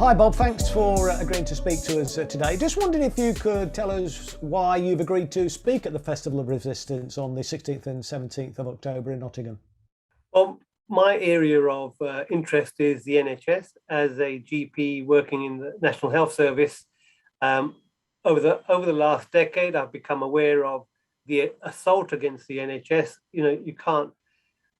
Hi Bob, thanks for agreeing to speak to us today. Just wondered if you could tell us why you've agreed to speak at the Festival of Resistance on the 16th and 17th of October in Nottingham. Well, my area of interest is the NHS. As a GP working in the National Health Service, over the last decade, I've become aware of the assault against the NHS. You can't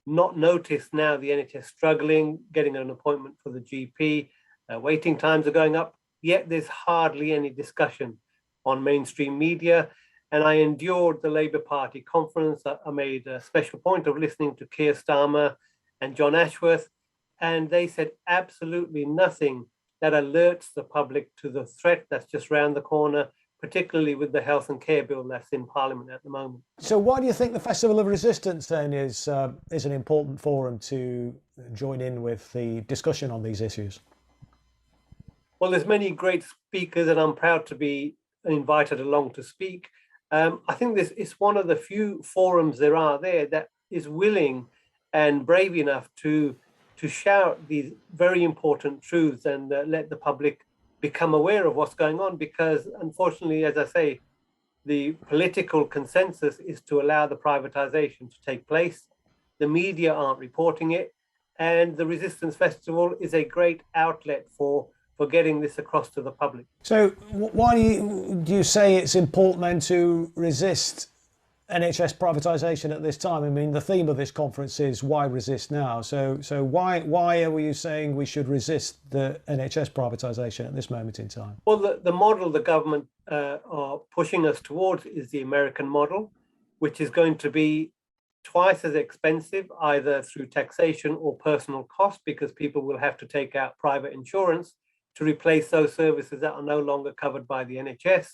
not notice now the NHS struggling, getting an appointment for the GP. Waiting times are going up, yet there's hardly any discussion on mainstream media. And I endured the Labour Party conference. I made a special point of listening to Keir Starmer and John Ashworth, and they said absolutely nothing that alerts the public to the threat that's just round the corner, particularly with the health and care bill that's in Parliament at the moment. So why do you think the Festival of Resistance then is an important forum to join in with the discussion on these issues? Well, there's many great speakers, and I'm proud to be invited along to speak. I think this is one of the few forums there are there that is willing and brave enough to shout these very important truths and let the public become aware of what's going on. Because unfortunately, as I say, the political consensus is to allow the privatization to take place. The media aren't reporting it, and the Resistance Festival is a great outlet for getting this across to the public. So why do you say it's important then to resist NHS privatisation at this time? I mean, the theme of this conference is why resist now? So why are you saying we should resist the NHS privatisation at this moment in time? Well, the model the government are pushing us towards is the American model, which is going to be twice as expensive, either through taxation or personal cost, because people will have to take out private insurance to replace those services that are no longer covered by the NHS.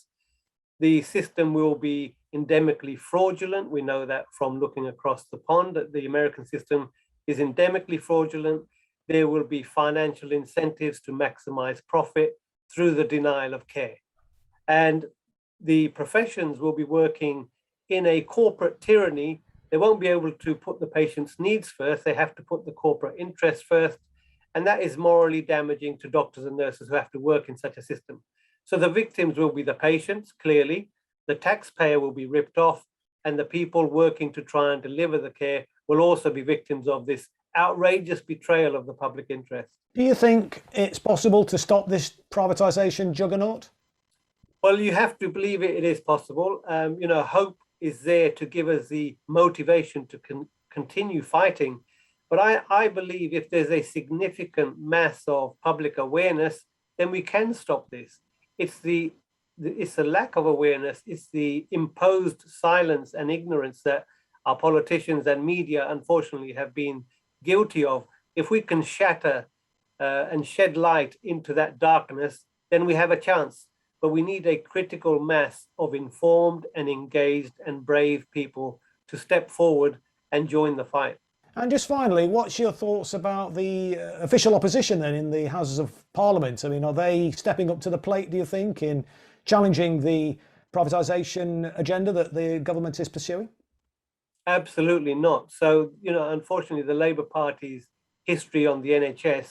The system will be endemically fraudulent. We know that from looking across the pond, that the American system is endemically fraudulent. There will be financial incentives to maximize profit through the denial of care. And the professions will be working in a corporate tyranny. They won't be able to put the patient's needs first. They have to put the corporate interest first. And that is morally damaging to doctors and nurses who have to work in such a system. So the victims will be the patients, clearly. The taxpayer will be ripped off, and the people working to try and deliver the care will also be victims of this outrageous betrayal of the public interest. Do you think it's possible to stop this privatisation juggernaut? Well, you have to believe it is possible. Hope is there to give us the motivation to continue fighting. But I believe if there's a significant mass of public awareness, then we can stop this. It's the lack of awareness, it's the imposed silence and ignorance that our politicians and media, unfortunately, have been guilty of. If we can shatter and shed light into that darkness, then we have a chance. But we need a critical mass of informed and engaged and brave people to step forward and join the fight. And just finally, what's your thoughts about the official opposition then in the Houses of Parliament? I mean, are they stepping up to the plate, do you think, in challenging the privatisation agenda that the government is pursuing? Absolutely not. So, unfortunately, the Labour Party's history on the NHS,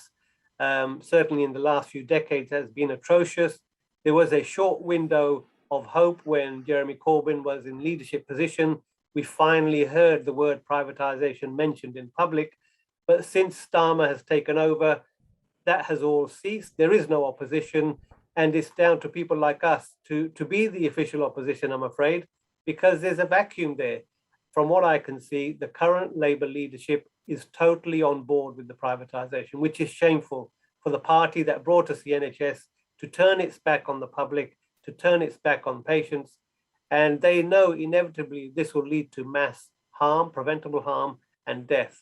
certainly in the last few decades, has been atrocious. There was a short window of hope when Jeremy Corbyn was in leadership position. We finally heard the word privatisation mentioned in public, but since Starmer has taken over, that has all ceased. There is no opposition, and it's down to people like us to be the official opposition, I'm afraid, because there's a vacuum there. From what I can see, the current Labour leadership is totally on board with the privatisation, which is shameful for the party that brought us the NHS to turn its back on the public, to turn its back on patients. And they know inevitably this will lead to mass harm, preventable harm, and death.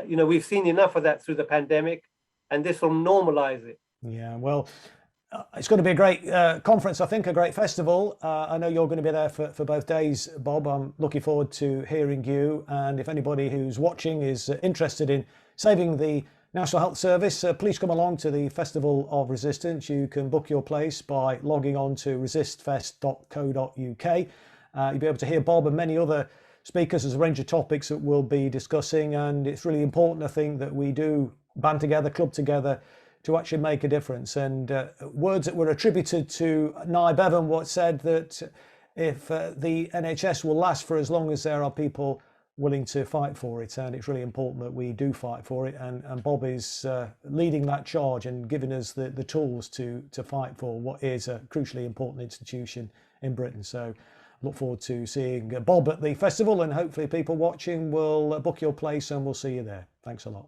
We've seen enough of that through the pandemic, and this will normalize it. Yeah, well, it's going to be a great conference, I think, a great festival. I know you're going to be there for both days, Bob. I'm looking forward to hearing you. And if anybody who's watching is interested in saving the National Health Service, please come along to the Festival of Resistance. You can book your place by logging on to resistfest.co.uk. You'll be able to hear Bob and many other speakers. There's a range of topics that we'll be discussing, and it's really important, I think, that we do band together, club together to actually make a difference. And words that were attributed to Nye Bevan what said that if the NHS will last for as long as there are people willing to fight for it, and it's really important that we do fight for it, and Bob is leading that charge and giving us the tools to fight for what is a crucially important institution in Britain. So look forward to seeing Bob at the festival, and hopefully people watching will book your place and we'll see you there. Thanks a lot.